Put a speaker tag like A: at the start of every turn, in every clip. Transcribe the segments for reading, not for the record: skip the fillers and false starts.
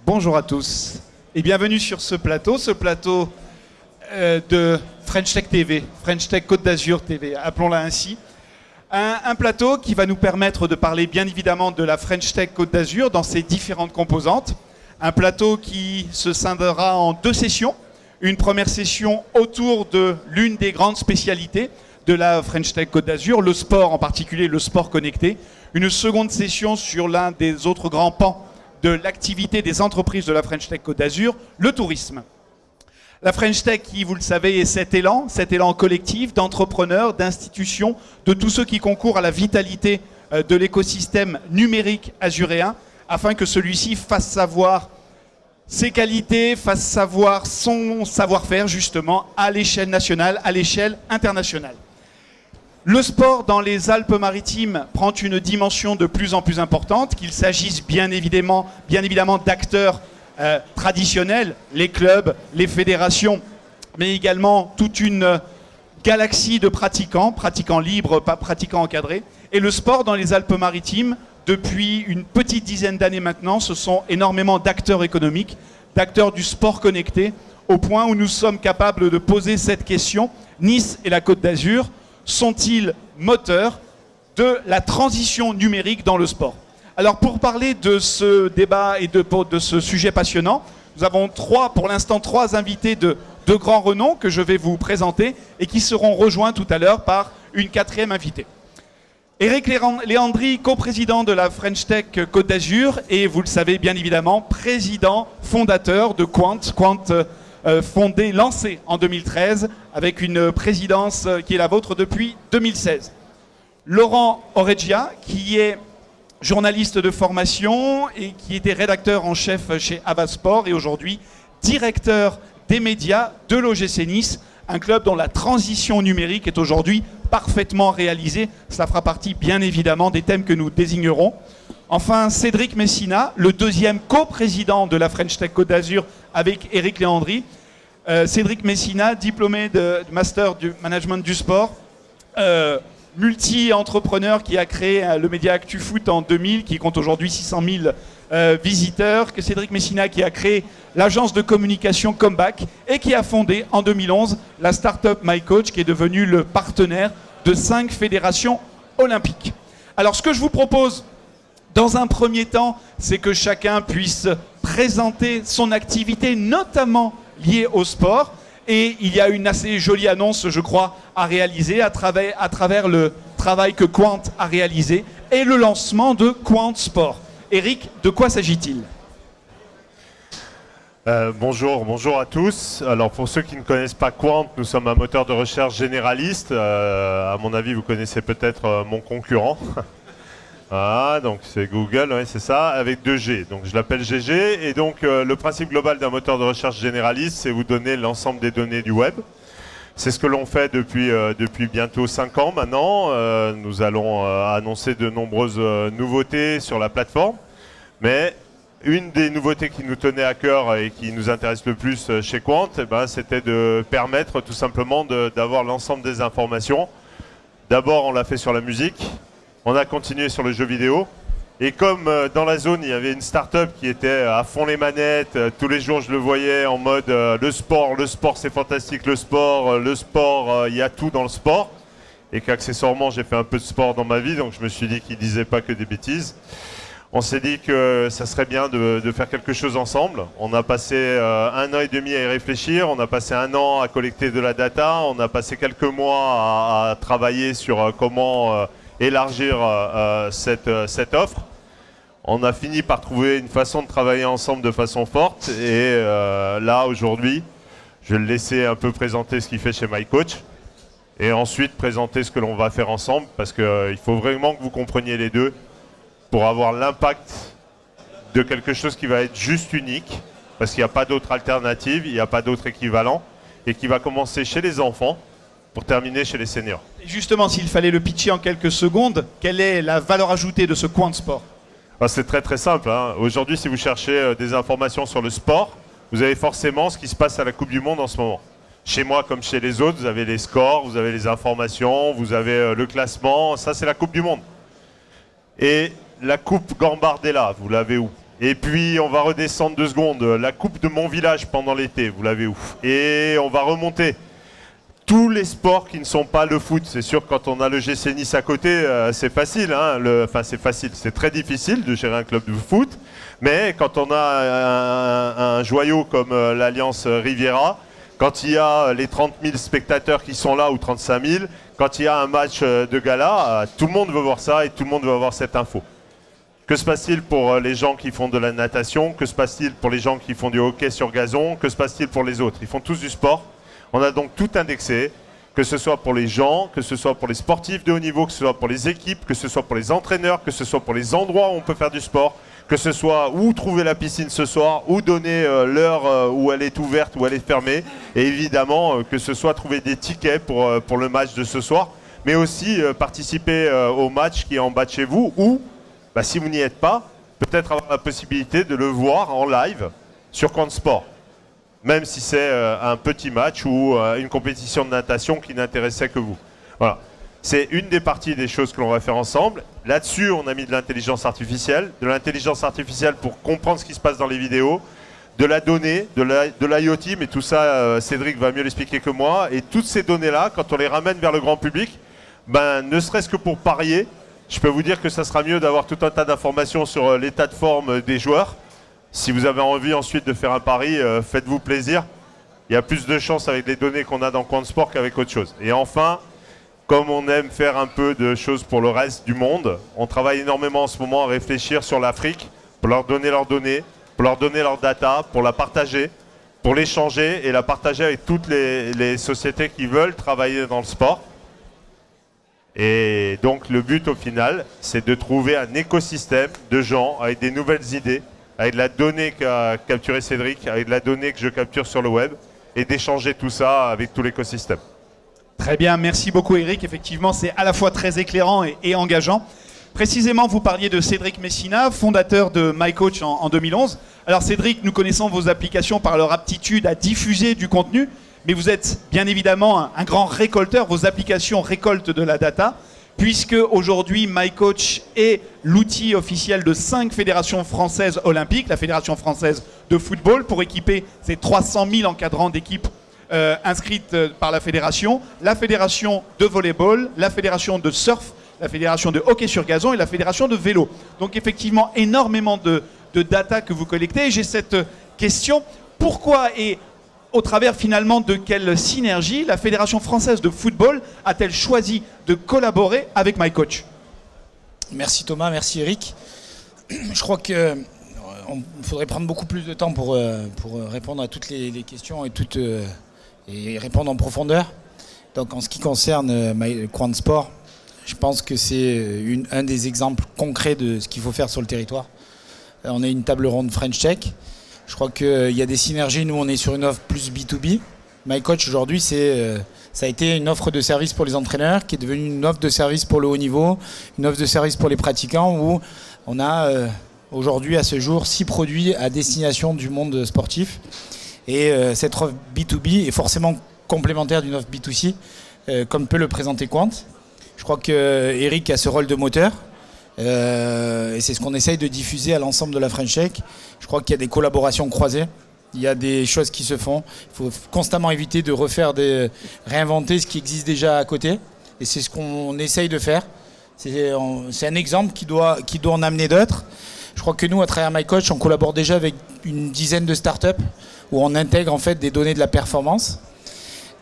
A: Bonjour à tous et bienvenue sur ce plateau de French Tech TV, French Tech Côte d'Azur TV, appelons-la ainsi. Un plateau qui va nous permettre de parler bien évidemment de la French Tech Côte d'Azur dans ses différentes composantes. Un plateau qui se scindera en deux sessions. Une première session autour de l'une des grandes spécialités de la French Tech Côte d'Azur, le sport, en particulier le sport connecté. Une seconde session sur l'un des autres grands pans de l'activité des entreprises de la French Tech Côte d'Azur, le tourisme. La French Tech, qui, vous le savez, est cet élan collectif d'entrepreneurs, d'institutions, de tous ceux qui concourent à la vitalité de l'écosystème numérique azuréen, afin que celui-ci fasse savoir ses qualités, fasse savoir son savoir-faire, justement, à l'échelle nationale, à l'échelle internationale. Le sport dans les Alpes-Maritimes prend une dimension de plus en plus importante, qu'il s'agisse bien évidemment d'acteurs traditionnels, les clubs, les fédérations, mais également toute une galaxie de pratiquants libres, pas pratiquants encadrés. Et le sport dans les Alpes-Maritimes, depuis une petite dizaine d'années maintenant, ce sont énormément d'acteurs économiques, d'acteurs du sport connecté, au point où nous sommes capables de poser cette question. Nice et la Côte d'Azur sont-ils moteurs de la transition numérique dans le sport? Alors pour parler de ce débat et de ce sujet passionnant, nous avons pour l'instant trois invités de grand renom que je vais vous présenter et qui seront rejoints tout à l'heure par une quatrième invitée. Éric Léandri, coprésident de la French Tech Côte d'Azur et vous le savez bien évidemment, président fondateur de Quant. Lancé en 2013 avec une présidence qui est la vôtre depuis 2016. Laurent Oreggia, qui est journaliste de formation et qui était rédacteur en chef chez Avasport et aujourd'hui directeur des médias de l'OGC Nice, un club dont la transition numérique est aujourd'hui parfaitement réalisée. Cela fera partie bien évidemment des thèmes que nous désignerons. Enfin, Cédric Messina, le deuxième coprésident de la French Tech Côte d'Azur avec Éric Léandri. Cédric Messina, diplômé de master du management du sport, multi-entrepreneur qui a créé le média ActuFoot en 2000, qui compte aujourd'hui 600 000 visiteurs. Cédric Messina qui a créé l'agence de communication Comeback et qui a fondé en 2011 la start-up MyCoach, qui est devenue le partenaire de 5 fédérations olympiques. Alors ce que je vous propose dans un premier temps, c'est que chacun puisse présenter son activité, notamment liée au sport. Et il y a une assez jolie annonce, je crois, à réaliser à travers le travail que Quant a réalisé et le lancement de Quant Sport. Éric, de quoi s'agit-il ?
B: Bonjour à tous. Alors pour ceux qui ne connaissent pas Quant, nous sommes un moteur de recherche généraliste. À mon avis, vous connaissez peut-être mon concurrent. Ah, donc c'est Google, ouais, c'est ça, avec 2 G. Donc je l'appelle GG. Et donc le principe global d'un moteur de recherche généraliste, c'est vous donner l'ensemble des données du web. C'est ce que l'on fait depuis bientôt 5 ans maintenant. Nous allons annoncer de nombreuses nouveautés sur la plateforme. Mais une des nouveautés qui nous tenait à cœur et qui nous intéresse le plus chez Quant, c'était de permettre tout simplement d'avoir l'ensemble des informations. D'abord, on l'a fait sur la musique. On a continué sur le jeu vidéo. Et comme dans la zone, il y avait une start-up qui était à fond les manettes, tous les jours je le voyais en mode le sport c'est fantastique, le sport, il y a tout dans le sport. Et qu'accessoirement, j'ai fait un peu de sport dans ma vie, donc je me suis dit qu'il ne disait pas que des bêtises. On s'est dit que ça serait bien de faire quelque chose ensemble. On a passé 1 an et demi à y réfléchir, on a passé 1 an à collecter de la data, on a passé quelques mois à travailler sur comment élargir cette offre. On a fini par trouver une façon de travailler ensemble de façon forte et là aujourd'hui, je vais le laisser un peu présenter ce qu'il fait chez MyCoach et ensuite présenter ce que l'on va faire ensemble parce qu'il faut vraiment que vous compreniez les deux pour avoir l'impact de quelque chose qui va être juste unique parce qu'il n'y a pas d'autre alternative, il n'y a pas d'autre équivalent et qui va commencer chez les enfants pour terminer chez les seniors.
A: Et justement, s'il fallait le pitcher en quelques secondes, quelle est la valeur ajoutée de ce Quant Sport ?
B: C'est très très simple, hein. Aujourd'hui, si vous cherchez des informations sur le sport, vous avez forcément ce qui se passe à la Coupe du Monde en ce moment. Chez moi, comme chez les autres, vous avez les scores, vous avez les informations, vous avez le classement. Ça, c'est la Coupe du Monde. Et la Coupe Gambardella, vous l'avez où? Et puis, on va redescendre 2 secondes. La Coupe de mon village pendant l'été, vous l'avez où? Et on va remonter. Tous les sports qui ne sont pas le foot, c'est sûr, quand on a le GC Nice à côté, c'est facile. Hein, enfin, c'est facile, c'est très difficile de gérer un club de foot. Mais quand on a un joyau comme l'Alliance Riviera, quand il y a les 30 000 spectateurs qui sont là, ou 35 000, quand il y a un match de gala, tout le monde veut voir ça et tout le monde veut avoir cette info. Que se passe-t-il pour les gens qui font de la natation? Que se passe-t-il pour les gens qui font du hockey sur gazon? Que se passe-t-il pour les autres? Ils font tous du sport. On a donc tout indexé, que ce soit pour les gens, que ce soit pour les sportifs de haut niveau, que ce soit pour les équipes, que ce soit pour les entraîneurs, que ce soit pour les endroits où on peut faire du sport, que ce soit où trouver la piscine ce soir, où donner l'heure où elle est ouverte, où elle est fermée, et évidemment que ce soit trouver des tickets pour le match de ce soir, mais aussi participer au match qui est en bas de chez vous, ou si vous n'y êtes pas, peut-être avoir la possibilité de le voir en live sur Quant Sport. Même si c'est un petit match ou une compétition de natation qui n'intéressait que vous. Voilà. C'est une des parties des choses que l'on va faire ensemble. Là-dessus, on a mis de l'intelligence artificielle. De l'intelligence artificielle pour comprendre ce qui se passe dans les vidéos. De la donnée, de l'IoT, mais tout ça, Cédric va mieux l'expliquer que moi. Et toutes ces données-là, quand on les ramène vers le grand public, ne serait-ce que pour parier, je peux vous dire que ça sera mieux d'avoir tout un tas d'informations sur l'état de forme des joueurs. Si vous avez envie ensuite de faire un pari, faites-vous plaisir. Il y a plus de chances avec les données qu'on a dans Quant Sport qu'avec autre chose. Et enfin, comme on aime faire un peu de choses pour le reste du monde, on travaille énormément en ce moment à réfléchir sur l'Afrique, pour leur donner leurs données, pour leur donner leurs data, pour la partager, pour l'échanger et la partager avec toutes les sociétés qui veulent travailler dans le sport. Et donc le but au final, c'est de trouver un écosystème de gens avec des nouvelles idées, avec de la donnée qu'a capturé Cédric, avec de la donnée que je capture sur le web, et d'échanger tout ça avec tout l'écosystème.
A: Très bien, merci beaucoup Eric. Effectivement, c'est à la fois très éclairant et engageant. Précisément, vous parliez de Cédric Messina, fondateur de MyCoach en 2011. Alors Cédric, nous connaissons vos applications par leur aptitude à diffuser du contenu, mais vous êtes bien évidemment un grand récolteur. Vos applications récoltent de la data, puisque aujourd'hui MyCoach est l'outil officiel de 5 fédérations françaises olympiques, la Fédération française de football, pour équiper ces 300 000 encadrants d'équipes inscrites par la fédération de volleyball, la fédération de surf, la fédération de hockey sur gazon et la fédération de vélo. Donc effectivement, énormément de data que vous collectez. Et j'ai cette question, pourquoi et au travers finalement de quelle synergie la Fédération française de football a-t-elle choisi de collaborer avec MyCoach?
C: Merci Thomas, merci Eric. Je crois qu'il faudrait prendre beaucoup plus de temps pour répondre à toutes les questions et répondre en profondeur. Donc en ce qui concerne Quant Sport, je pense que c'est un des exemples concrets de ce qu'il faut faire sur le territoire. On a une table ronde French Tech. Je crois qu'il y a des synergies. Nous, on est sur une offre plus B2B. MyCoach, aujourd'hui, ça a été une offre de service pour les entraîneurs, qui est devenue une offre de service pour le haut niveau, une offre de service pour les pratiquants, où on a aujourd'hui, à ce jour, 6 produits à destination du monde sportif. Et cette offre B2B est forcément complémentaire d'une offre B2C, comme peut le présenter Quant. Je crois qu'Eric a ce rôle de moteur. Et c'est ce qu'on essaye de diffuser à l'ensemble de la French Tech. Je crois qu'il y a des collaborations croisées, il y a des choses qui se font. Il faut constamment éviter de réinventer ce qui existe déjà à côté. Et c'est ce qu'on essaye de faire. C'est un exemple qui doit en amener d'autres. Je crois que nous, à travers MyCoach, on collabore déjà avec une dizaine de startups où on intègre en fait des données de la performance.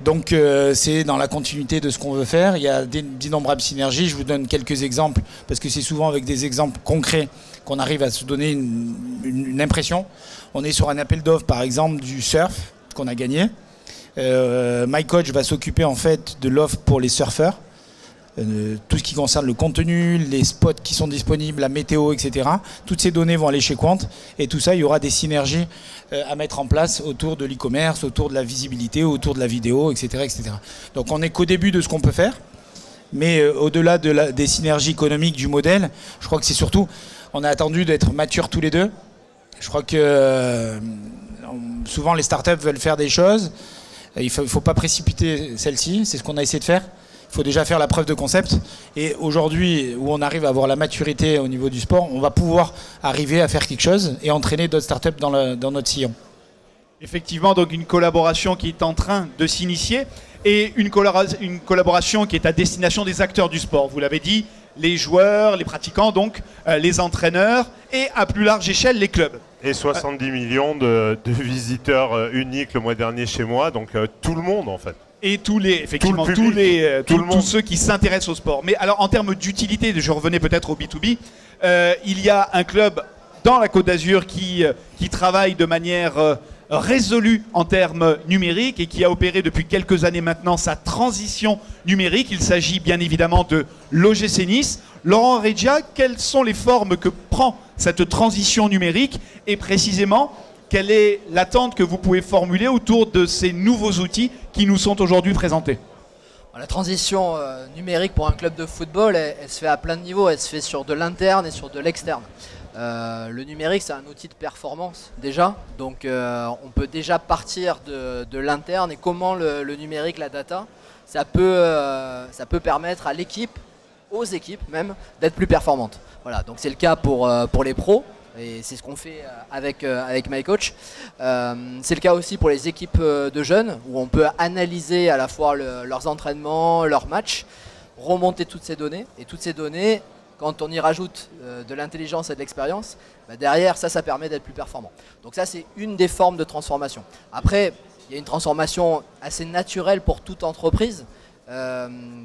C: Donc c'est dans la continuité de ce qu'on veut faire. Il y a d'innombrables synergies. Je vous donne quelques exemples, parce que c'est souvent avec des exemples concrets qu'on arrive à se donner une impression. On est sur un appel d'offres, par exemple, du surf qu'on a gagné. MyCoach va s'occuper en fait de l'offre pour les surfeurs. Tout ce qui concerne le contenu, les spots qui sont disponibles, la météo, etc. Toutes ces données vont aller chez Quant, et tout ça, il y aura des synergies à mettre en place autour de l'e-commerce, autour de la visibilité, autour de la vidéo, etc. etc. Donc on n'est qu'au début de ce qu'on peut faire, mais au-delà des synergies économiques du modèle, je crois que c'est surtout, on a attendu d'être matures tous les deux. Je crois que souvent les startups veulent faire des choses, Il ne faut pas précipiter celle-ci, c'est ce qu'on a essayé de faire. Il faut déjà faire la preuve de concept. Et aujourd'hui, où on arrive à avoir la maturité au niveau du sport, on va pouvoir arriver à faire quelque chose et entraîner d'autres startups dans notre sillon.
A: Effectivement, donc une collaboration qui est en train de s'initier et une collaboration qui est à destination des acteurs du sport. Vous l'avez dit, les joueurs, les pratiquants, donc les entraîneurs et à plus large échelle les clubs.
B: Et 70 millions de visiteurs uniques le mois dernier chez moi, donc tout le monde en fait.
A: Et effectivement, tous ceux qui s'intéressent au sport. Mais alors, en termes d'utilité, je revenais peut-être au B2B, il y a un club dans la Côte d'Azur qui travaille de manière résolue en termes numériques et qui a opéré depuis quelques années maintenant sa transition numérique. Il s'agit bien évidemment de l'OGC Nice. Laurent Reggia, quelles sont les formes que prend cette transition numérique et précisément, quelle est l'attente que vous pouvez formuler autour de ces nouveaux outils qui nous sont aujourd'hui présentés?
D: La transition numérique pour un club de football, elle se fait à plein de niveaux. Elle se fait sur de l'interne et sur de l'externe. Le numérique, c'est un outil de performance déjà. Donc on peut déjà partir de l'interne et comment le numérique, la data, ça peut permettre à l'équipe, aux équipes même, d'être plus performantes. Voilà, donc c'est le cas pour les pros. Et c'est ce qu'on fait avec MyCoach. C'est le cas aussi pour les équipes de jeunes, où on peut analyser à la fois leurs entraînements, leurs matchs, remonter toutes ces données. Et toutes ces données, quand on y rajoute de l'intelligence et de l'expérience, derrière, ça permet d'être plus performant. Donc ça, c'est une des formes de transformation. Après, il y a une transformation assez naturelle pour toute entreprise.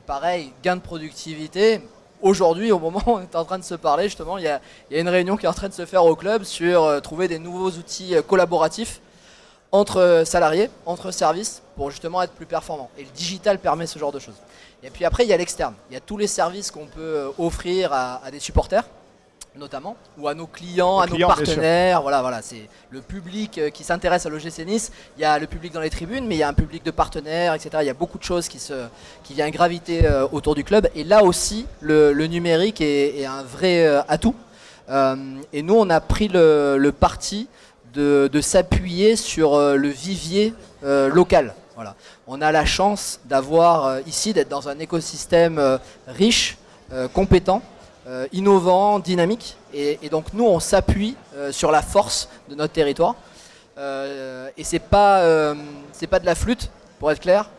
D: Pareil, gain de productivité. Aujourd'hui, au moment où on est en train de se parler, justement, il y a une réunion qui est en train de se faire au club sur trouver des nouveaux outils collaboratifs entre salariés, entre services, pour justement être plus performants. Et le digital permet ce genre de choses. Et puis après, il y a l'externe. Il y a tous les services qu'on peut offrir à des supporters, notamment, ou à nos clients, à nos partenaires. Voilà, c'est le public qui s'intéresse à l'OGC Nice. Il y a le public dans les tribunes, mais il y a un public de partenaires, etc. Il y a beaucoup de choses qui viennent graviter autour du club. Et là aussi, le numérique est un vrai atout. Et nous, on a pris le parti de s'appuyer sur le vivier local. Voilà. On a la chance d'être dans un écosystème riche, compétent, innovant, dynamique, et donc nous on s'appuie sur la force de notre territoire, et c'est pas de la flûte, pour être clair.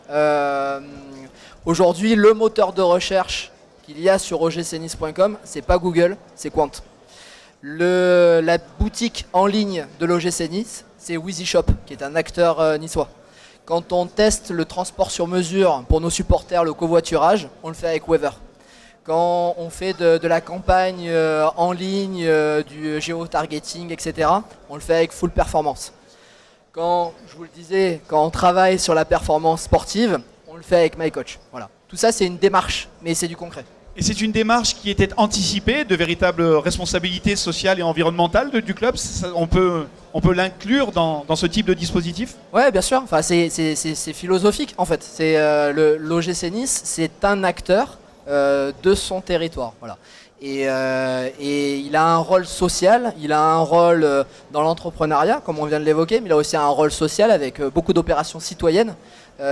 D: Aujourd'hui, le moteur de recherche qu'il y a sur ogcnice.com, c'est pas Google, c'est Quant. La boutique en ligne de l'OGC Nice, c'est WheezyShop, qui est un acteur niçois. Quand on teste le transport sur mesure pour nos supporters, le covoiturage, on le fait avec Weaver. Quand on fait de la campagne en ligne, du géotargeting, etc., on le fait avec Full Performance. Quand, je vous le disais, quand on travaille sur la performance sportive, on le fait avec MyCoach. Voilà. Tout ça, c'est une démarche, mais c'est du concret.
A: Et c'est une démarche qui était anticipée, de véritable responsabilité sociale et environnementale du club. On peut l'inclure dans ce type de dispositif?
D: Ouais, bien sûr. Enfin, c'est philosophique, en fait. L'OGC Nice, c'est un acteur de son territoire. Voilà. Et il a un rôle social, il a un rôle dans l'entrepreneuriat, comme on vient de l'évoquer, mais il a aussi un rôle social avec beaucoup d'opérations citoyennes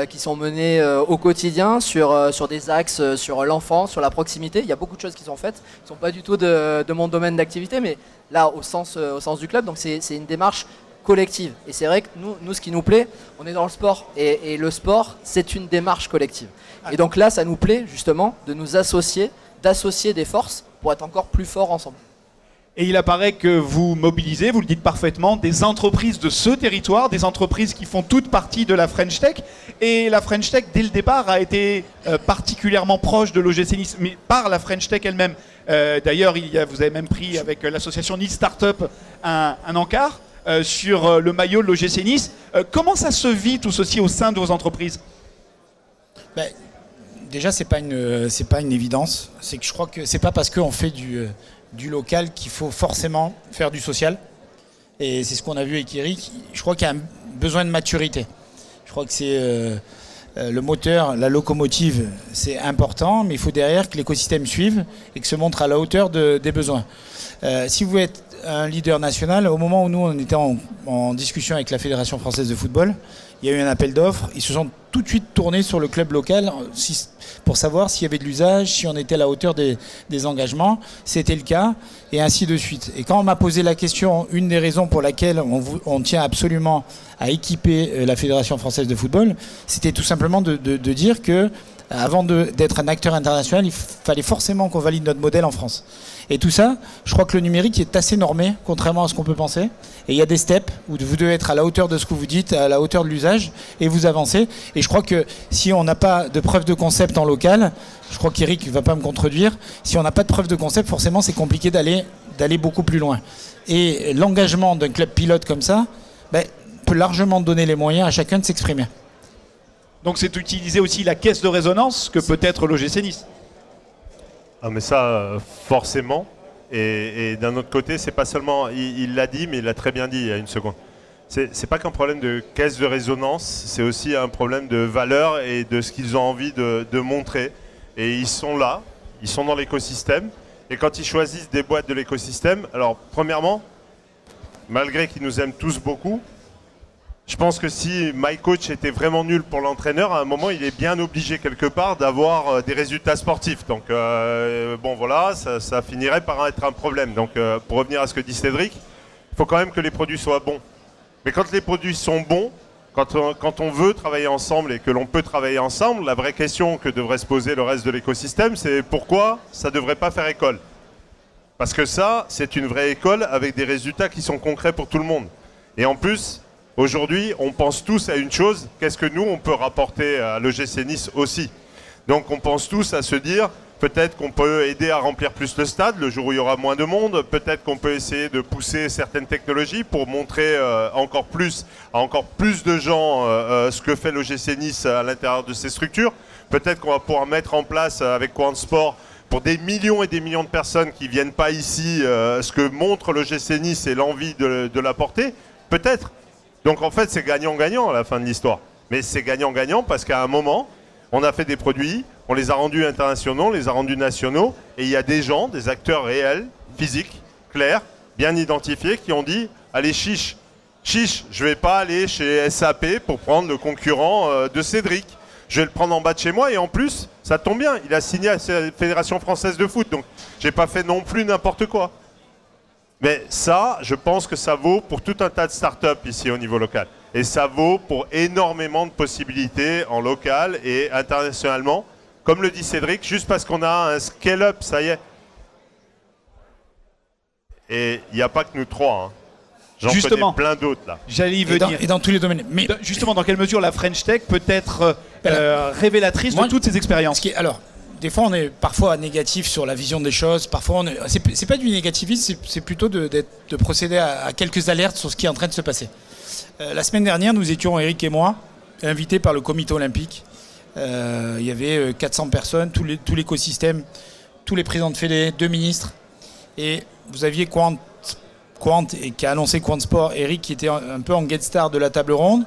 D: qui sont menées au quotidien sur des axes, sur l'enfant, sur la proximité. Il y a beaucoup de choses qui sont faites, qui ne sont pas du tout de mon domaine d'activité, mais là, au sens du club. Donc c'est une démarche collective. Et c'est vrai que nous, ce qui nous plaît, on est dans le sport. Et le sport, c'est une démarche collective. Et donc là, ça nous plaît justement de nous associer, d'associer des forces pour être encore plus forts ensemble.
A: Et il apparaît que vous mobilisez, vous le dites parfaitement, des entreprises de ce territoire, des entreprises qui font toute partie de la French Tech. Et la French Tech, dès le départ, a été particulièrement proche de l'OGC Nice, mais par la French Tech elle-même. D'ailleurs, vous avez même pris avec l'association Nice Startup un encart sur le maillot de l'OGC Nice. Comment ça se vit tout ceci au sein de vos entreprises?
C: Déjà, c'est pas une évidence. C'est que je crois que c'est pas parce qu'on fait du local qu'il faut forcément faire du social. Et c'est ce qu'on a vu avec Eric. Je crois qu'il y a un besoin de maturité. Je crois que c'est le moteur, la locomotive, c'est important, mais il faut derrière que l'écosystème suive et que se montre à la hauteur des besoins. Si vous êtes un leader national, au moment où nous on était en discussion avec la Fédération française de football, il y a eu un appel d'offres. Ils se sont tout de suite tournés sur le club local pour savoir s'il y avait de l'usage, si on était à la hauteur des engagements. C'était le cas, et ainsi de suite. Et quand on m'a posé la question, une des raisons pour laquelle on tient absolument à équiper la Fédération française de football, c'était tout simplement de dire que avant d'être un acteur international, il fallait forcément qu'on valide notre modèle en France. Et tout ça, je crois que le numérique est assez normé, contrairement à ce qu'on peut penser. Et il y a des steps où vous devez être à la hauteur de ce que vous dites, à la hauteur de l'usage, et vous avancez. Et je crois que si on n'a pas de preuve de concept en local, je crois qu'Eric ne va pas me contredire, si on n'a pas de preuve de concept, forcément c'est compliqué d'aller beaucoup plus loin. Et l'engagement d'un club pilote comme ça peut largement donner les moyens à chacun de s'exprimer.
A: Donc c'est utiliser aussi la caisse de résonance que peut être l'OGC Nice.
B: Ah mais ça, forcément. Et d'un autre côté, c'est pas seulement, il l'a dit, mais il l'a très bien dit il y a une seconde. C'est pas qu'un problème de caisse de résonance, c'est aussi un problème de valeur et de ce qu'ils ont envie de montrer. Et ils sont là, ils sont dans l'écosystème. Et quand ils choisissent des boîtes de l'écosystème, alors premièrement, malgré qu'ils nous aiment tous beaucoup, je pense que si MyCoach était vraiment nul pour l'entraîneur, à un moment, il est bien obligé quelque part d'avoir des résultats sportifs. Donc, bon, voilà, ça finirait par être un problème. Donc, pour revenir à ce que dit Cédric, il faut quand même que les produits soient bons. Mais quand les produits sont bons, quand on veut travailler ensemble et que l'on peut travailler ensemble, la vraie question que devrait se poser le reste de l'écosystème, c'est pourquoi ça ne devrait pas faire école? Parce que ça, c'est une vraie école avec des résultats qui sont concrets pour tout le monde. Et en plus, aujourd'hui, on pense tous à une chose, qu'est-ce que nous, on peut rapporter à l'OGC Nice aussi. Donc on pense tous à se dire, peut-être qu'on peut aider à remplir plus le stade le jour où il y aura moins de monde, peut-être qu'on peut essayer de pousser certaines technologies pour montrer à encore plus de gens ce que fait l'OGC Nice à l'intérieur de ces structures. Peut-être qu'on va pouvoir mettre en place avec Quant Sport pour des millions et des millions de personnes qui ne viennent pas ici ce que montre l'OGC Nice et l'envie de l'apporter, peut-être. Donc en fait, c'est gagnant-gagnant à la fin de l'histoire. Mais c'est gagnant-gagnant parce qu'à un moment, on a fait des produits, on les a rendus internationaux, on les a rendus nationaux, et il y a des gens, des acteurs réels, physiques, clairs, bien identifiés, qui ont dit « Allez, chiche, je ne vais pas aller chez SAP pour prendre le concurrent de Cédric. Je vais le prendre en bas de chez moi, et en plus, ça tombe bien, il a signé à la Fédération française de foot, donc je n'ai pas fait non plus n'importe quoi. » Mais ça, je pense que ça vaut pour tout un tas de startups ici au niveau local. Et ça vaut pour énormément de possibilités en local et internationalement. Comme le dit Cédric, juste parce qu'on a un scale-up, ça y est. Et il n'y a pas que nous trois. Hein. J'en connais plein d'autres là.
A: J'allais y venir.
C: Et dans tous les domaines. Mais
A: justement, dans quelle mesure la French Tech peut être révélatrice de toutes ces expériences?
C: Alors, des fois, on est parfois négatif sur la vision des choses. Parfois, c'est pas du négativisme, c'est plutôt de procéder à quelques alertes sur ce qui est en train de se passer. La semaine dernière, nous étions, Eric et moi, invités par le comité olympique. Il y avait 400 personnes, tout l'écosystème, tous les présidents de fédé, 2 ministres. Et vous aviez Quant et qui a annoncé Quant Sport, Eric qui était un peu en guest star de la table ronde,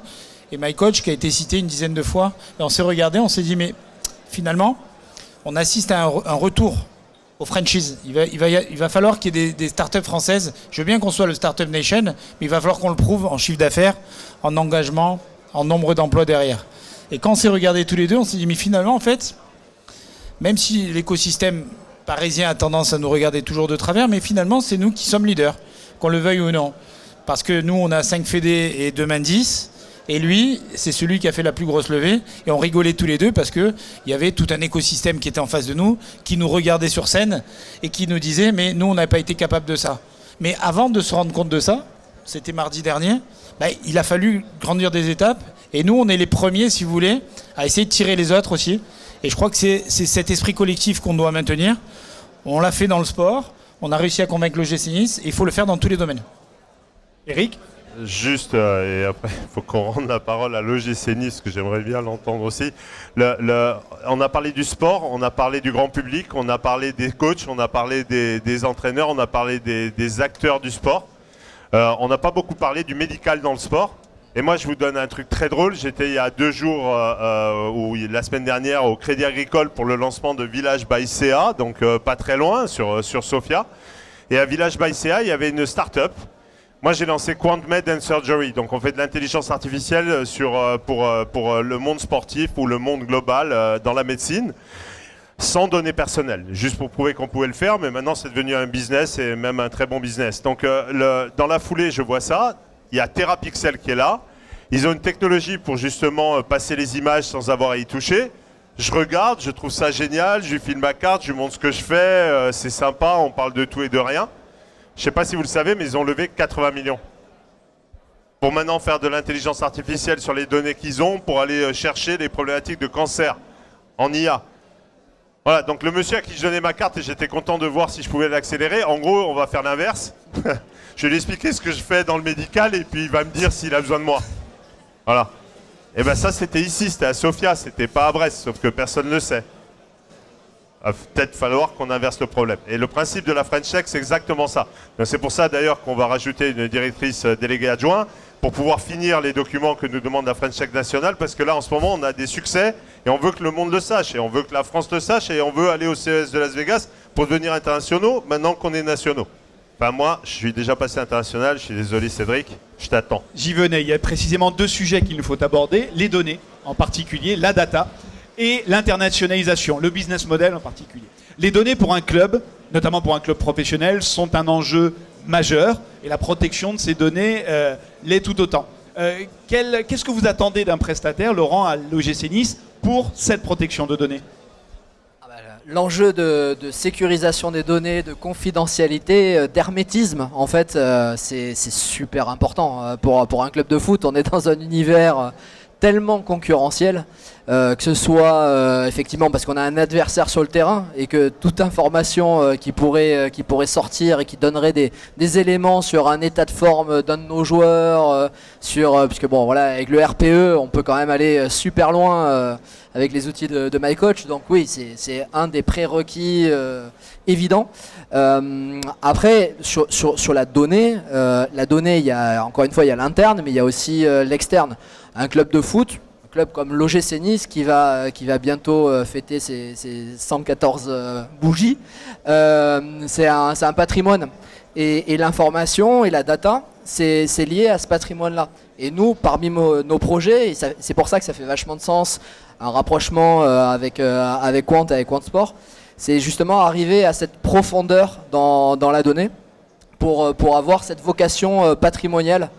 C: et MyCoach qui a été cité une dizaine de fois. Et on s'est regardé, on s'est dit, mais finalement, on assiste à un retour aux franchises. Il va falloir qu'il y ait des startups françaises. Je veux bien qu'on soit le Startup Nation, mais il va falloir qu'on le prouve en chiffre d'affaires, en engagement, en nombre d'emplois derrière. Et quand on s'est regardé tous les deux, on s'est dit, mais finalement, en fait, même si l'écosystème parisien a tendance à nous regarder toujours de travers, mais finalement, c'est nous qui sommes leaders, qu'on le veuille ou non. Parce que nous, on a 5 fédés et 2 mains 10. Et lui, c'est celui qui a fait la plus grosse levée. Et on rigolait tous les deux parce qu'il y avait tout un écosystème qui était en face de nous, qui nous regardait sur scène et qui nous disait « mais nous, on n'a pas été capable de ça ». Mais avant de se rendre compte de ça, c'était mardi dernier, il a fallu grandir des étapes. Et nous, on est les premiers, si vous voulez, à essayer de tirer les autres aussi. Et je crois que c'est cet esprit collectif qu'on doit maintenir. On l'a fait dans le sport, on a réussi à convaincre l'OGC Nice, et il faut le faire dans tous les domaines.
A: Eric ?
B: Juste, et après, il faut qu'on rende la parole à l'OGC Nice, parce que j'aimerais bien l'entendre aussi. On a parlé du sport, on a parlé du grand public, on a parlé des coachs, on a parlé des entraîneurs, on a parlé des acteurs du sport. On n'a pas beaucoup parlé du médical dans le sport. Et moi, je vous donne un truc très drôle. J'étais il y a 2 jours, ou la semaine dernière, au Crédit Agricole pour le lancement de Village by CA, donc pas très loin, sur Sofia. Et à Village by CA, il y avait une start-up Moi, j'ai lancé QuantMed and Surgery. Donc, on fait de l'intelligence artificielle pour le monde sportif ou le monde global dans la médecine, sans données personnelles. Juste pour prouver qu'on pouvait le faire, mais maintenant, c'est devenu un business et même un très bon business. Donc, dans la foulée, je vois ça. Il y a Therapixel qui est là. Ils ont une technologie pour justement passer les images sans avoir à y toucher. Je regarde, je trouve ça génial. Je lui file ma carte, je lui montre ce que je fais. C'est sympa, on parle de tout et de rien. Je ne sais pas si vous le savez, mais ils ont levé 80 millions. Pour maintenant faire de l'intelligence artificielle sur les données qu'ils ont, pour aller chercher les problématiques de cancer en IA. Voilà, donc le monsieur à qui je donnais ma carte, et j'étais content de voir si je pouvais l'accélérer. En gros, on va faire l'inverse. Je vais lui expliquer ce que je fais dans le médical, et puis il va me dire s'il a besoin de moi. Voilà. Et bien ça, c'était ici, c'était à Sofia, c'était pas à Brest, sauf que personne ne le sait. Il va peut-être falloir qu'on inverse le problème. Et le principe de la French Tech, c'est exactement ça. C'est pour ça d'ailleurs qu'on va rajouter une directrice déléguée adjointe pour pouvoir finir les documents que nous demande la French Tech nationale, parce que là, en ce moment, on a des succès et on veut que le monde le sache, et on veut que la France le sache, et on veut aller au CES de Las Vegas pour devenir internationaux maintenant qu'on est nationaux. Enfin, moi, je suis déjà passé international, je suis désolé Cédric, je t'attends.
A: J'y venais, il y a précisément 2 sujets qu'il nous faut aborder, les données en particulier, la data, et l'internationalisation, le business model en particulier. Les données pour un club, notamment pour un club professionnel, sont un enjeu majeur et la protection de ces données l'est tout autant. Qu'est-ce que vous attendez d'un prestataire, Laurent, à l'OGC Nice, pour cette protection de données?
D: L'enjeu de sécurisation des données, de confidentialité, d'hermétisme, en fait, c'est super important. Pour un club de foot, on est dans un univers tellement concurrentiel, que ce soit effectivement parce qu'on a un adversaire sur le terrain et que toute information qui pourrait sortir et qui donnerait des éléments sur un état de forme d'un de nos joueurs, puisque bon voilà, avec le RPE on peut quand même aller super loin avec les outils de MyCoach, donc oui c'est un des prérequis évidents. Après sur la donnée, il y a encore une fois il y a l'interne, mais il y a aussi l'externe. Un club de foot, un club comme l'OGC Nice qui va bientôt fêter ses 114 bougies, c'est un patrimoine. Et l'information et la data, c'est lié à ce patrimoine-là. Et nous, parmi nos projets, et c'est pour ça que ça fait vachement de sens, un rapprochement avec Quant, avec Quant Sport, c'est justement arriver à cette profondeur dans la donnée pour avoir cette vocation patrimoniale.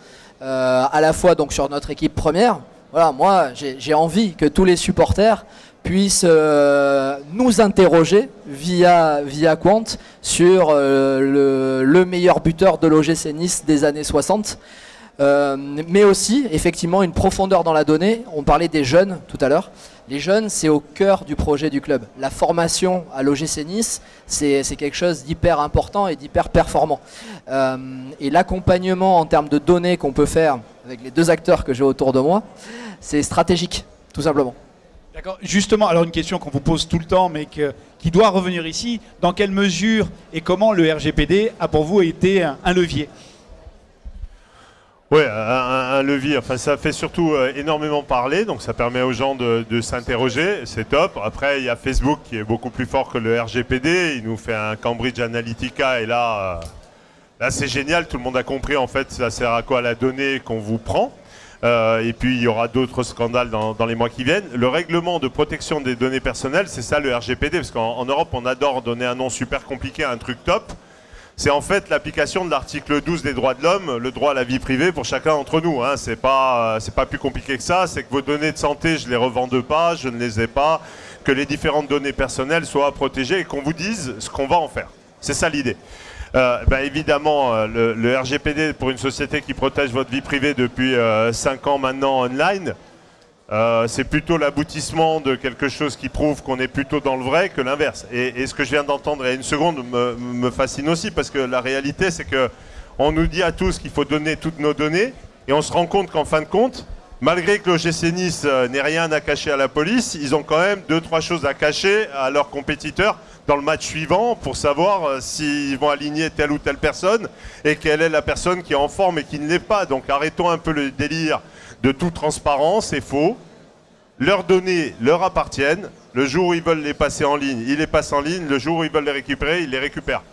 D: À la fois donc sur notre équipe première. Voilà, moi j'ai envie que tous les supporters puissent nous interroger via Quant sur le meilleur buteur de l'OGC Nice des années 60. Mais aussi effectivement une profondeur dans la donnée. On parlait des jeunes tout à l'heure. Les jeunes, c'est au cœur du projet du club. La formation à l'OGC Nice, c'est quelque chose d'hyper important et d'hyper performant. Et l'accompagnement en termes de données qu'on peut faire avec les 2 acteurs que j'ai autour de moi, c'est stratégique, tout simplement.
A: D'accord. Justement, alors une question qu'on vous pose tout le temps, mais qui doit revenir ici. Dans quelle mesure et comment le RGPD a pour vous été un levier ?
B: Oui, un levier, enfin ça fait surtout énormément parler, donc ça permet aux gens de s'interroger, c'est top. Après il y a Facebook qui est beaucoup plus fort que le RGPD, il nous fait un Cambridge Analytica et là c'est génial, tout le monde a compris en fait ça sert à quoi la donnée qu'on vous prend. Et puis il y aura d'autres scandales dans les mois qui viennent. Le règlement de protection des données personnelles, c'est ça le RGPD, parce qu'en Europe on adore donner un nom super compliqué à un truc top. C'est en fait l'application de l'article 12 des droits de l'homme, le droit à la vie privée pour chacun d'entre nous. Hein. C'est pas plus compliqué que ça, c'est que vos données de santé, je ne les revende pas, je ne les ai pas, que les différentes données personnelles soient protégées et qu'on vous dise ce qu'on va en faire. C'est ça l'idée. Évidemment, le RGPD pour une société qui protège votre vie privée depuis 5 ans maintenant online, c'est plutôt l'aboutissement de quelque chose qui prouve qu'on est plutôt dans le vrai que l'inverse. Et ce que je viens d'entendre il y a une seconde me fascine aussi, parce que la réalité c'est qu'on nous dit à tous qu'il faut donner toutes nos données, et on se rend compte qu'en fin de compte, malgré que l'OGC Nice n'ait rien à cacher à la police, ils ont quand même 2-3 choses à cacher à leurs compétiteurs dans le match suivant pour savoir s'ils vont aligner telle ou telle personne et quelle est la personne qui est en forme et qui ne l'est pas. Donc arrêtons un peu le délire de toute transparence, c'est faux. Leurs données leur appartiennent. Le jour où ils veulent les passer en ligne, ils les passent en ligne. Le jour où ils veulent les récupérer, ils les récupèrent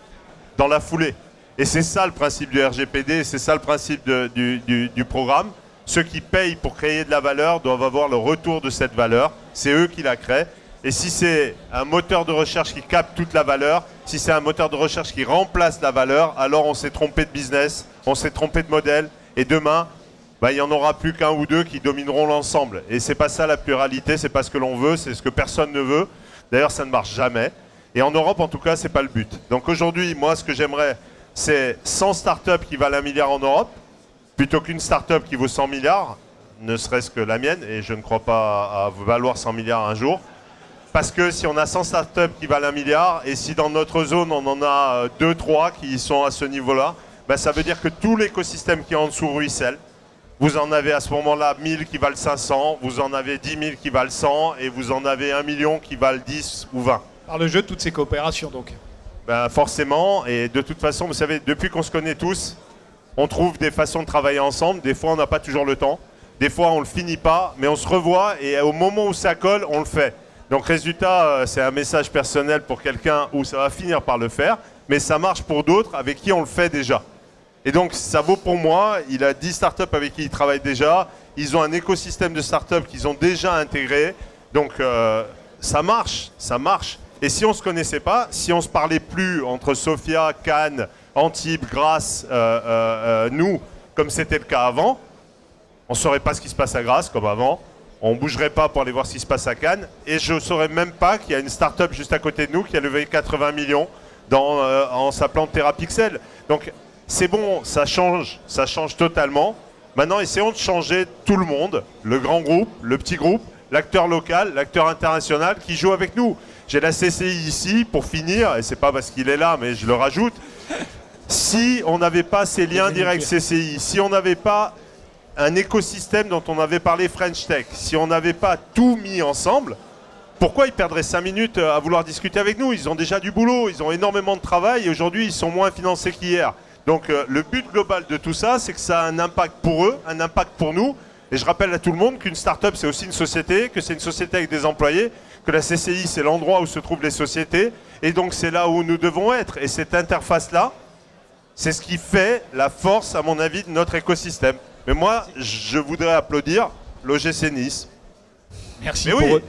B: dans la foulée. Et c'est ça le principe du RGPD, c'est ça le principe du programme. Ceux qui payent pour créer de la valeur doivent avoir le retour de cette valeur. C'est eux qui la créent. Et si c'est un moteur de recherche qui capte toute la valeur, si c'est un moteur de recherche qui remplace la valeur, alors on s'est trompé de business, on s'est trompé de modèle. Et demain, il n'y en aura plus qu'un ou deux qui domineront l'ensemble. Et c'est pas ça la pluralité, c'est pas ce que l'on veut, c'est ce que personne ne veut. D'ailleurs, ça ne marche jamais. Et en Europe, en tout cas, c'est pas le but. Donc aujourd'hui, moi, ce que j'aimerais, c'est 100 startups qui valent 1 milliard en Europe, plutôt qu'une startup qui vaut 100 milliards, ne serait-ce que la mienne, et je ne crois pas à valoir 100 milliards un jour. Parce que si on a 100 startups qui valent 1 milliard, et si dans notre zone, on en a 2-3 qui sont à ce niveau-là, ben ça veut dire que tout l'écosystème qui est en dessous ruisselle. Vous en avez à ce moment-là 1000 qui valent 500, vous en avez 10 000 qui valent 100, et vous en avez 1 million qui valent 10 ou 20.
A: Par le jeu de toutes ces coopérations, donc.
B: Ben forcément, et de toute façon, vous savez, depuis qu'on se connaît tous, on trouve des façons de travailler ensemble. Des fois, on n'a pas toujours le temps. Des fois, on ne le finit pas, mais on se revoit, et au moment où ça colle, on le fait. Donc résultat, c'est un message personnel pour quelqu'un où ça va finir par le faire, mais ça marche pour d'autres avec qui on le fait déjà. Et donc ça vaut pour moi, il a 10 startups avec qui il travaille déjà, ils ont un écosystème de startups qu'ils ont déjà intégré, donc ça marche, ça marche. Et si on ne se connaissait pas, si on ne se parlait plus entre Sofia, Cannes, Antibes, Grasse, nous, comme c'était le cas avant, on ne saurait pas ce qui se passe à Grasse comme avant. On ne bougerait pas pour aller voir ce qui se passe à Cannes. Et je ne saurais même pas qu'il y a une start-up juste à côté de nous qui a levé 80 millions en s'appelant Therapixel. Donc c'est bon, ça change totalement. Maintenant, essayons de changer tout le monde, le grand groupe, le petit groupe, l'acteur local, l'acteur international qui joue avec nous. J'ai la CCI ici pour finir, et c'est pas parce qu'il est là, mais je le rajoute. Si on n'avait pas ces liens directs CCI, si on n'avait pas un écosystème dont on avait parlé French Tech, si on n'avait pas tout mis ensemble, pourquoi ils perdraient 5 minutes à vouloir discuter avec nous? Ils ont déjà du boulot, ils ont énormément de travail et aujourd'hui ils sont moins financés qu'hier. Donc le but global de tout ça, c'est que ça a un impact pour eux, un impact pour nous. Et je rappelle à tout le monde qu'une start-up c'est aussi une société, que c'est une société avec des employés, que la CCI c'est l'endroit où se trouvent les sociétés et donc c'est là où nous devons être. Et cette interface-là, c'est ce qui fait la force, à mon avis, de notre écosystème. Mais moi, je voudrais applaudir l'OGC Nice.
A: Merci pour eux.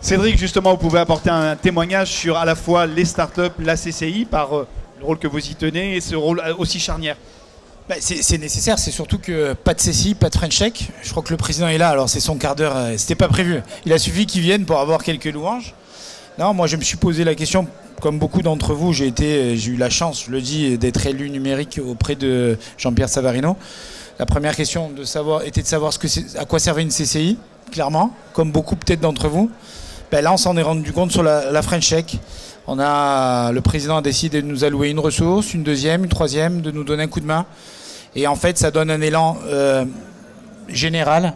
A: Cédric, justement, vous pouvez apporter un témoignage sur à la fois les startups, la CCI, par le rôle que vous y tenez et ce rôle aussi charnière.
C: Bah, c'est nécessaire, c'est surtout que pas de CCI, pas de French Tech. Je crois que le président est là, alors c'est son quart d'heure, c'était pas prévu. Il a suffi qu'il vienne pour avoir quelques louanges. Non, moi je me suis posé la question, comme beaucoup d'entre vous, j'ai eu la chance, je le dis, d'être élu numérique auprès de Jean-Pierre Savarino. La première question était de savoir à quoi servait une CCI, clairement, comme beaucoup peut-être d'entre vous. Ben là, on s'en est rendu compte sur la French Tech. Le président a décidé de nous allouer une ressource, une deuxième, une troisième, de nous donner un coup de main. Et en fait, ça donne un élan général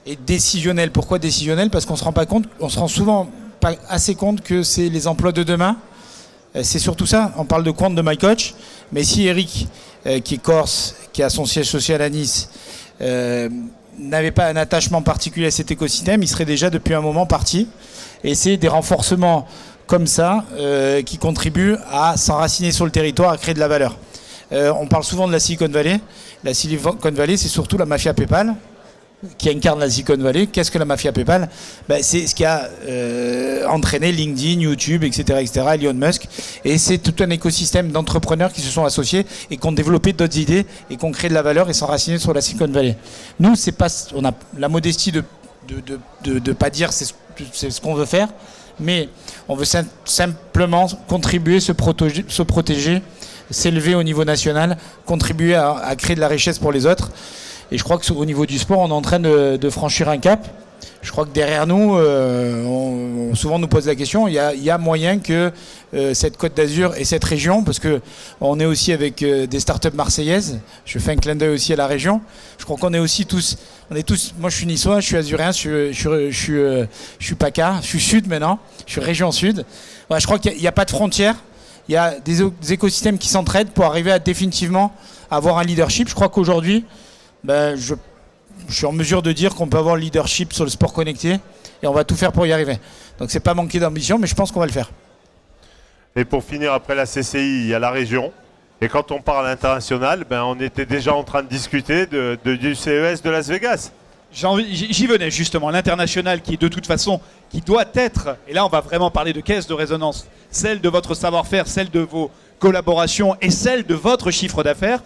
C: et décisionnel. Pourquoi décisionnel? Parce qu'on se rend souvent pas assez compte que c'est les emplois de demain. C'est surtout ça. On parle de Quant de MyCoach, mais si Eric, qui est corse, qui a son siège social à Nice, n'avait pas un attachement particulier à cet écosystème, il serait déjà depuis un moment parti. Et c'est des renforcements comme ça qui contribuent à s'enraciner sur le territoire, à créer de la valeur. On parle souvent de la Silicon Valley. La Silicon Valley, c'est surtout la mafia PayPal qui incarne la Silicon Valley. Qu'est-ce que la mafia PayPal? C'est ce qui a entraîné LinkedIn, YouTube, etc., Elon Musk. Et c'est tout un écosystème d'entrepreneurs qui se sont associés et qui ont développé d'autres idées et qui ont créé de la valeur et s'enraciner sur la Silicon Valley. Nous, on a la modestie de pas dire c'est ce qu'on veut faire, mais on veut simplement contribuer, se protéger, s'élever au niveau national, contribuer à créer de la richesse pour les autres. Et je crois qu'au niveau du sport, on est en train de franchir un cap. Je crois que derrière nous, souvent on nous pose la question, il y a moyen que cette Côte d'Azur et cette région, parce qu'on est aussi avec des startups marseillaises, je fais un clin d'œil aussi à la région, je crois qu'on est aussi tous, moi je suis niçois, je suis azuréen, je suis PACA, je suis sud maintenant, je suis région sud. Voilà, je crois qu'il n'y a pas de frontières, il y a des écosystèmes qui s'entraident pour arriver à définitivement avoir un leadership. Je crois qu'aujourd'hui, je suis en mesure de dire qu'on peut avoir le leadership sur le sport connecté et on va tout faire pour y arriver. Donc c'est pas manquer d'ambition, mais je pense qu'on va le faire.
B: Et pour finir, après la CCI, il y a la région. Et quand on parle international, ben, on était déjà en train de discuter du CES de Las Vegas.
A: J'y venais justement, l'international qui de toute façon, qui doit être, et là on va vraiment parler de caisse de résonance, celle de votre savoir-faire, celle de vos collaborations et celle de votre chiffre d'affaires.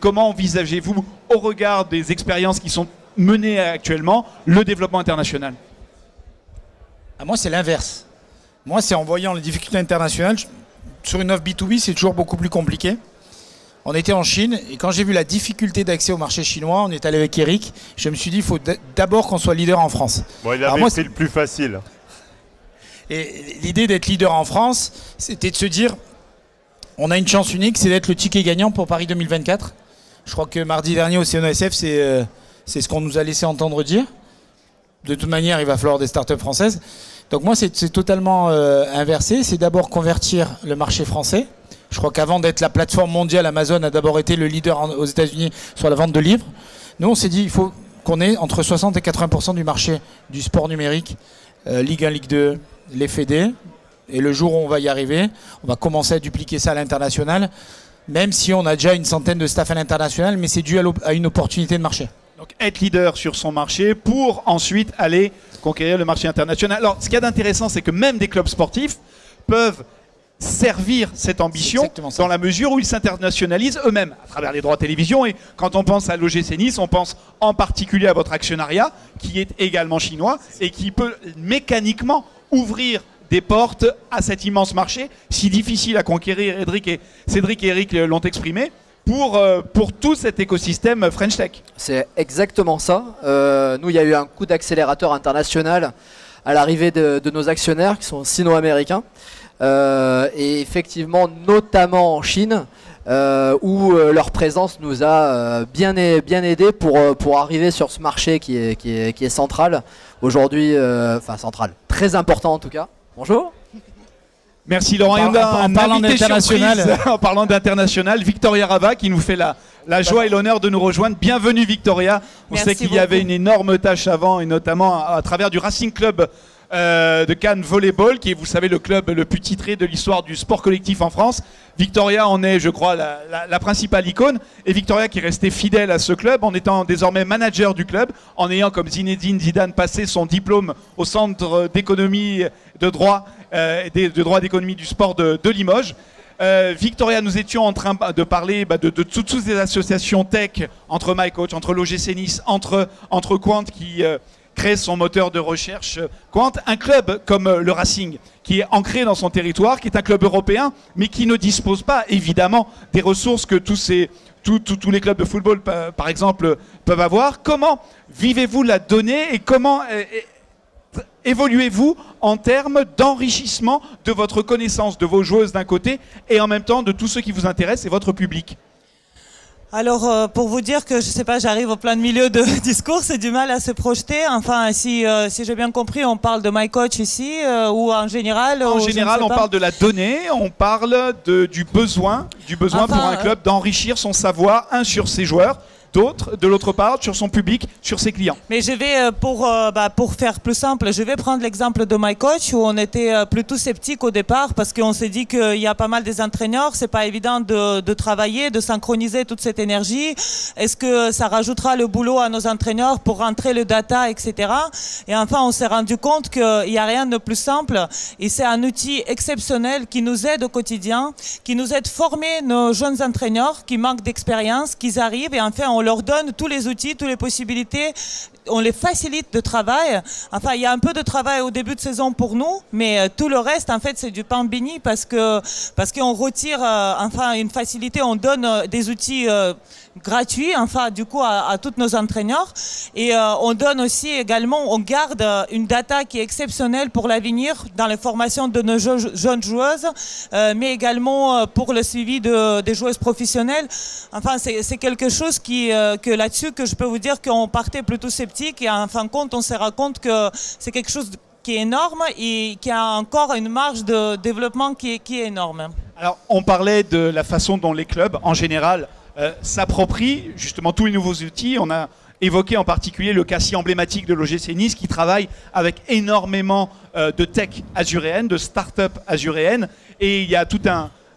A: Comment envisagez-vous, au regard des expériences qui sont menées actuellement, le développement international?
C: Moi c'est l'inverse. Moi c'est en voyant les difficultés internationales, sur une offre B2B c'est toujours beaucoup plus compliqué. On était en Chine et quand j'ai vu la difficulté d'accès au marché chinois, on est allé avec Eric, je me suis dit il faut d'abord qu'on soit leader en France.
B: Bon, il avait pris le plus facile.
C: Et l'idée d'être leader en France, c'était de se dire, on a une chance unique, c'est d'être le ticket gagnant pour Paris 2024. Je crois que mardi dernier au CNOSF, c'est ce qu'on nous a laissé entendre dire. De toute manière, il va falloir des startups françaises. Donc moi, c'est totalement inversé. C'est d'abord convertir le marché français. Je crois qu'avant d'être la plateforme mondiale, Amazon a d'abord été le leader aux États-Unis sur la vente de livres. Nous, on s'est dit il faut qu'on ait entre 60 et 80% du marché du sport numérique, Ligue 1, Ligue 2, les fédés. Et le jour où on va y arriver, on va commencer à dupliquer ça à l'international, même si on a déjà une centaine de staff à l'international, mais c'est dû à une opportunité de marché.
A: Donc être leader sur son marché pour ensuite aller conquérir le marché international. Alors ce qu'il y a d'intéressant, c'est que même des clubs sportifs peuvent servir cette ambition dans la mesure où ils s'internationalisent eux-mêmes à travers les droits de télévision. Et quand on pense à l'OGC Nice, on pense en particulier à votre actionnariat qui est également chinois et qui peut mécaniquement ouvrir des portes à cet immense marché si difficile à conquérir. Cédric et Eric l'ont exprimé pour tout cet écosystème French Tech.
D: C'est exactement ça. Nous, il y a eu un coup d'accélérateur international à l'arrivée de nos actionnaires qui sont sino-américains. Et effectivement, notamment en Chine, où leur présence nous a bien aidé pour arriver sur ce marché qui est central aujourd'hui, enfin central, très important en tout cas. Bonjour.
A: Merci Laurent.
C: En parlant d'international,
A: en parlant d'international, Victoria Rava qui nous fait la joie et l'honneur de nous rejoindre. Bienvenue Victoria. On sait qu'il y avait une énorme tâche avant et notamment à travers du Racing Club de Cannes Volleyball, qui est, vous savez, le club le plus titré de l'histoire du sport collectif en France. Victoria en est, je crois, la principale icône. Et Victoria qui est restée fidèle à ce club en étant désormais manager du club, en ayant comme Zinedine Zidane passé son diplôme au centre d'économie de droit, de droit d'économie du sport de Limoges. Victoria, nous étions en train de parler de toutes ces associations tech entre MyCoach, entre l'OGC Nice, entre Quant qui crée son moteur de recherche Quant, un club comme le Racing qui est ancré dans son territoire, qui est un club européen, mais qui ne dispose pas évidemment des ressources que tous les clubs de football, par exemple, peuvent avoir. Comment vivez-vous la donnée et comment évoluez-vous en termes d'enrichissement de votre connaissance de vos joueuses d'un côté et en même temps de tous ceux qui vous intéressent et votre public?
E: Alors, pour vous dire que, je ne sais pas, j'arrive au plein milieu de discours, c'est du mal à se projeter. Enfin, si j'ai bien compris, on parle de MyCoach ici ou en général?
A: En général, on parle de la donnée, on parle du besoin enfin, pour un club d'enrichir son savoir, sur ses joueurs, d'autres, de l'autre part, sur son public, sur ses clients.
E: Mais je vais, pour faire plus simple, je vais prendre l'exemple de MyCoach où on était plutôt sceptique au départ parce qu'on s'est dit qu'il y a pas mal des entraîneurs, c'est pas évident de travailler, de synchroniser toute cette énergie. Est-ce que ça rajoutera le boulot à nos entraîneurs pour rentrer le data, etc. Et enfin, on s'est rendu compte qu'il n'y a rien de plus simple et c'est un outil exceptionnel qui nous aide au quotidien, qui nous aide à former nos jeunes entraîneurs qui manquent d'expérience, qu'ils arrivent et enfin on leur donne tous les outils, toutes les possibilités, on les facilite de travail. Enfin, il y a un peu de travail au début de saison pour nous, mais tout le reste, en fait, c'est du pain béni parce qu'on retire enfin une facilité, on donne des outils gratuits, enfin, du coup, à tous nos entraîneurs. Et on donne aussi également, on garde une data qui est exceptionnelle pour l'avenir dans les formations de nos jeunes joueuses, mais également pour le suivi des joueuses professionnelles. Enfin, c'est quelque chose que là-dessus, que je peux vous dire qu'on partait plutôt sceptique et en fin de compte, on se rend compte que c'est quelque chose qui est énorme et qui a encore une marge de développement qui est énorme.
A: Alors, on parlait de la façon dont les clubs, en général, s'approprient justement tous les nouveaux outils. On a évoqué en particulier le cas si emblématique de l'OGC Nice qui travaille avec énormément de tech azuréenne, de start-up azuréenne. Et il y a tout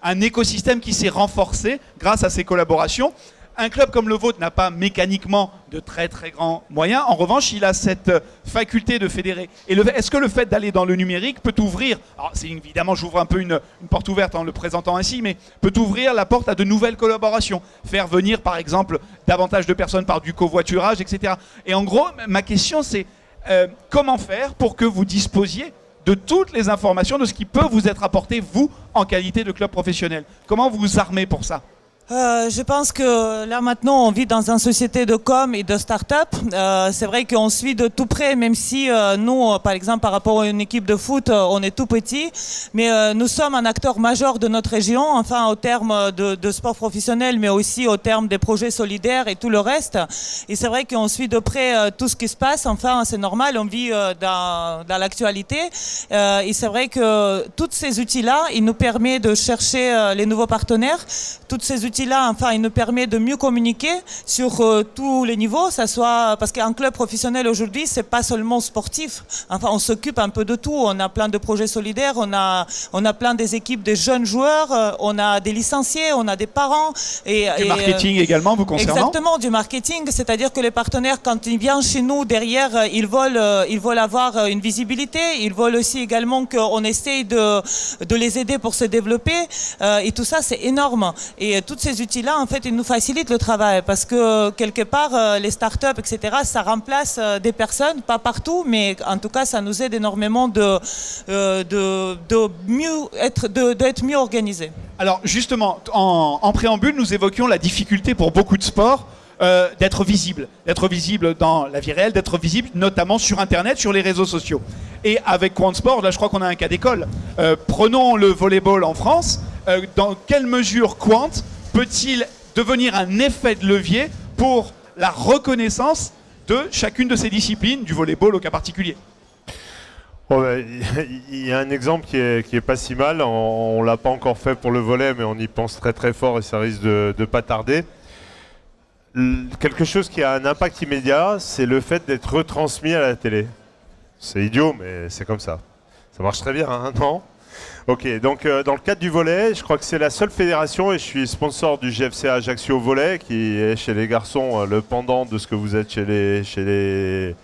A: un écosystème qui s'est renforcé grâce à ces collaborations. Un club comme le vôtre n'a pas mécaniquement de très très grands moyens. En revanche, il a cette faculté de fédérer. Et est-ce que le fait d'aller dans le numérique peut ouvrir, alors c'est évidemment, j'ouvre un peu une porte ouverte en le présentant ainsi, mais peut ouvrir la porte à de nouvelles collaborations, faire venir par exemple davantage de personnes par du covoiturage, etc. Et en gros, ma question c'est comment faire pour que vous disposiez de toutes les informations de ce qui peut vous être apporté, vous, en qualité de club professionnel. Comment vous vous armez pour ça ?
E: Je pense que là maintenant on vit dans une société de com et de start-up. C'est vrai qu'on suit de tout près, même si nous, par exemple par rapport à une équipe de foot, on est tout petit, mais nous sommes un acteur majeur de notre région, enfin au terme de sport professionnel, mais aussi au terme des projets solidaires et tout le reste. Et c'est vrai qu'on suit de près tout ce qui se passe. Enfin, c'est normal, on vit dans l'actualité. Et c'est vrai que tous ces outils-là, ils nous permettent de chercher les nouveaux partenaires. Tous ces outils là, enfin, il nous permet de mieux communiquer sur tous les niveaux, ça soit parce qu'un club professionnel aujourd'hui, c'est pas seulement sportif. Enfin, on s'occupe un peu de tout. On a plein de projets solidaires, on a plein des équipes de jeunes joueurs, on a des licenciés, on a des parents
A: et du marketing également vous concernant.
E: Exactement, du marketing, c'est-à-dire que les partenaires, quand ils viennent chez nous derrière, ils veulent avoir une visibilité. Ils veulent aussi également qu'on essaye de les aider pour se développer. Et tout ça, c'est énorme. Et toutes ces outils-là, en fait, ils nous facilitent le travail parce que quelque part, les startups, etc., ça remplace des personnes, pas partout, mais en tout cas, ça nous aide énormément d'être mieux organisés.
A: Alors justement, en préambule, nous évoquions la difficulté pour beaucoup de sports d'être visible dans la vie réelle, d'être visible notamment sur Internet, sur les réseaux sociaux. Et avec Quant Sport, là je crois qu'on a un cas d'école. Prenons le volleyball en France. Dans quelle mesure Quant peut-il devenir un effet de levier pour la reconnaissance de chacune de ces disciplines, du volleyball au cas particulier?
B: Il y a un exemple qui est pas si mal. On l'a pas encore fait pour le volley, mais on y pense très très fort et ça risque de pas tarder. Quelque chose qui a un impact immédiat, c'est le fait d'être retransmis à la télé. C'est idiot, mais c'est comme ça. Ça marche très bien, hein, non ? Ok, donc dans le cadre du volley, je crois que c'est la seule fédération, et je suis sponsor du GFC Ajaccio Volley, qui est chez les garçons le pendant de ce que vous êtes chez les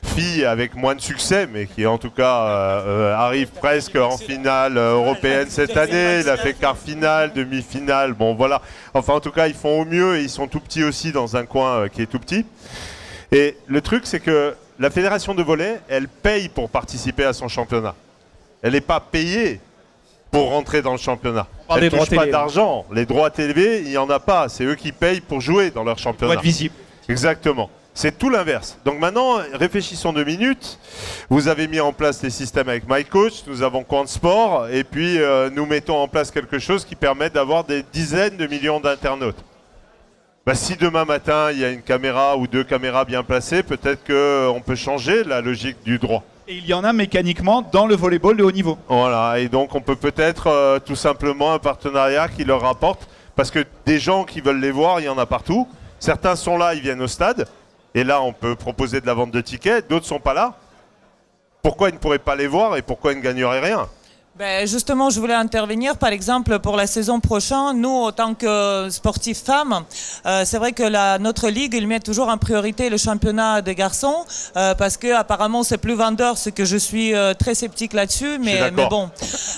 B: filles, avec moins de succès, mais qui en tout cas arrive presque en finale européenne cette année. Il a fait quart finale, demi-finale, bon voilà. Enfin en tout cas, ils font au mieux et ils sont tout petits aussi dans un coin qui est tout petit. Et le truc, c'est que la fédération de volley, elle paye pour participer à son championnat. Elle n'est pas payée pour rentrer dans le championnat. Elle ne touche pas d'argent. Les droits télé, il n'y en a pas. C'est eux qui payent pour jouer dans leur championnat.
A: Pour être visible.
B: Exactement. C'est tout l'inverse. Donc maintenant, réfléchissons 2 minutes. Vous avez mis en place les systèmes avec MyCoach, nous avons Quant Sport, et puis nous mettons en place quelque chose qui permet d'avoir des dizaines de millions d'internautes. Bah, si demain matin, il y a une caméra ou 2 caméras bien placées, peut-être qu'on peut changer la logique du droit.
A: Et il y en a mécaniquement dans le volleyball de haut niveau.
B: Voilà, et donc on peut peut-être tout simplement un partenariat qui leur rapporte, parce que des gens qui veulent les voir, il y en a partout. Certains sont là, ils viennent au stade, et là on peut proposer de la vente de tickets, d'autres ne sont pas là. Pourquoi ils ne pourraient pas les voir et pourquoi ils ne gagneraient rien ?
E: Ben justement, je voulais intervenir, par exemple, pour la saison prochaine. Nous, en tant que sportifs femmes, c'est vrai que notre ligue, il met toujours en priorité le championnat des garçons, parce que apparemment c'est plus vendeur, ce que je suis très sceptique là-dessus, mais bon.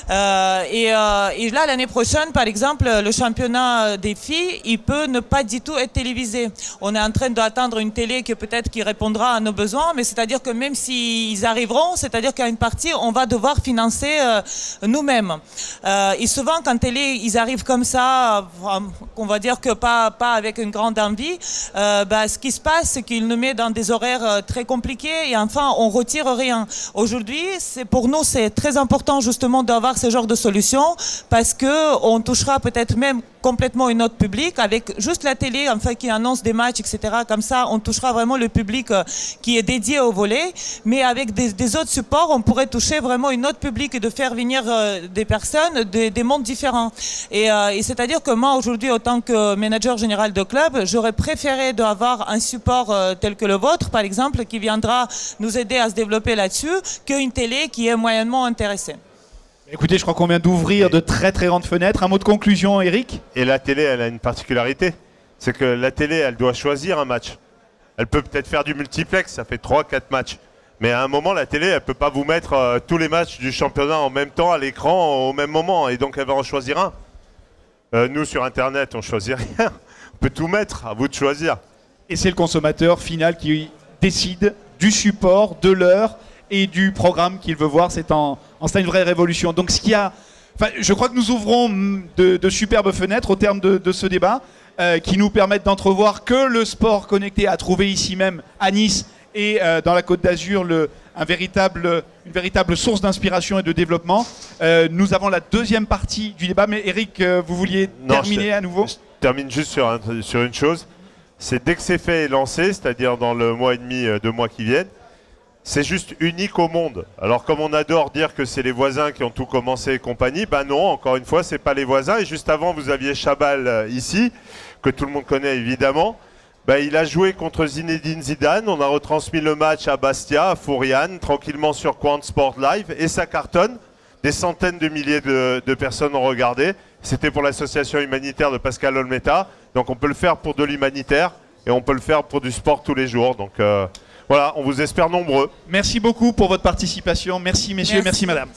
E: Et là, l'année prochaine, par exemple, le championnat des filles, il peut ne pas du tout être télévisé. On est en train d'attendre une télé qui peut-être qui répondra à nos besoins, mais c'est-à-dire que même s'ils arriveront, c'est-à-dire qu'à une partie, on va devoir financer nous-mêmes. Et souvent, quand ils arrivent comme ça, on va dire que pas avec une grande envie, ce qui se passe, c'est qu'ils nous mettent dans des horaires très compliqués et enfin, on retire rien. Aujourd'hui, pour nous, c'est très important justement d'avoir ce genre de solution parce que on touchera peut-être même complètement une autre public avec juste la télé, enfin, qui annonce des matchs, etc. Comme ça, on touchera vraiment le public qui est dédié au volley. Mais avec des autres supports, on pourrait toucher vraiment une autre public et de faire venir des personnes des mondes différents. Et c'est-à-dire que moi, aujourd'hui, en tant que manager général de club, j'aurais préféré d'avoir un support tel que le vôtre, par exemple, qui viendra nous aider à se développer là-dessus, qu'une télé qui est moyennement intéressée.
A: Écoutez, je crois qu'on vient d'ouvrir de très très grandes fenêtres. Un mot de conclusion, Eric?
B: Et la télé, elle a une particularité. C'est que la télé, elle doit choisir un match. Elle peut peut-être faire du multiplex, ça fait 3-4 matchs. Mais à un moment, la télé, elle ne peut pas vous mettre tous les matchs du championnat en même temps à l'écran au même moment. Et donc, elle va en choisir un. Nous, sur Internet, on ne choisit rien. On peut tout mettre, à vous de choisir.
A: Et c'est le consommateur final qui décide du support, de l'heure et du programme qu'il veut voir. C'est cela une vraie révolution. Donc je crois que nous ouvrons de superbes fenêtres au terme de ce débat qui nous permettent d'entrevoir que le sport connecté a trouvé ici même à Nice et dans la Côte d'Azur une véritable source d'inspiration et de développement. Nous avons la deuxième partie du débat, mais Eric, vous vouliez terminer à nouveau?
B: Je termine juste sur une chose. C'est dès que c'est fait et lancé, c'est-à-dire dans le mois et demi, 2 mois qui viennent, c'est juste unique au monde. Alors comme on adore dire que c'est les voisins qui ont tout commencé et compagnie, ben non, encore une fois, c'est pas les voisins. Et juste avant, vous aviez Chabal ici, que tout le monde connaît évidemment. Ben, il a joué contre Zinedine Zidane, on a retransmis le match à Bastia, à Fouriane, tranquillement sur Quant Sport Live, et ça cartonne. Des centaines de milliers de personnes ont regardé. C'était pour l'association humanitaire de Pascal Olmeta. Donc on peut le faire pour de l'humanitaire et on peut le faire pour du sport tous les jours. Donc voilà, on vous espère nombreux.
A: Merci beaucoup pour votre participation. Merci messieurs, merci madame.